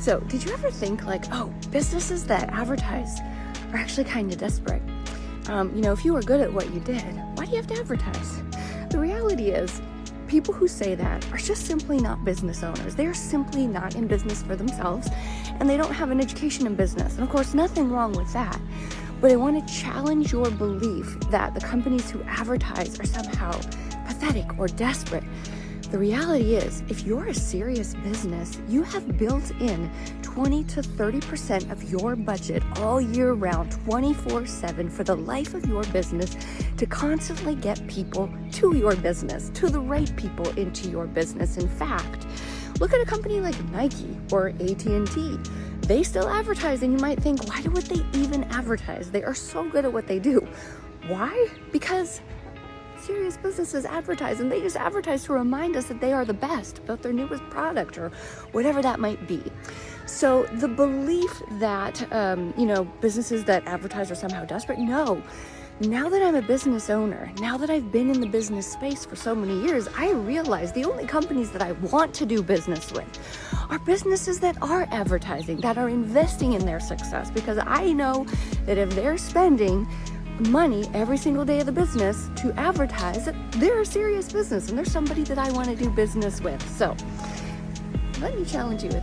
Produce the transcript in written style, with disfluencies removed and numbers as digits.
So did you ever think like, oh, businesses that advertise are actually kind of desperate? If you were good at what you did, why do you have to advertise? The reality is, people who say that are just simply not business owners. They are simply not in business for themselves, and they don't have an education in business. And of course, nothing wrong with that. But I want to challenge your belief that the companies who advertise are somehow pathetic or desperate. The reality is, if you're a serious business, you have built in 20 to 30% of your budget all year round, 24/7 for the life of your business to constantly get people to your business, to the right people into your business. In fact, look at a company like Nike or AT&T. They still advertise, and you might think, why would they even advertise? They are so good at what they do. Why? Because serious businesses advertise, and they just advertise to remind us that they are the best about their newest product or whatever that might be. So the belief that, businesses that advertise are somehow desperate, no. Now that I'm a business owner, now that I've been in the business space for so many years, I realize the only companies that I want to do business with are businesses that are advertising, that are investing in their success, because I know that if they're spending money every single day of the business to advertise, they're a serious business and they're somebody that I want to do business with. So let me challenge you with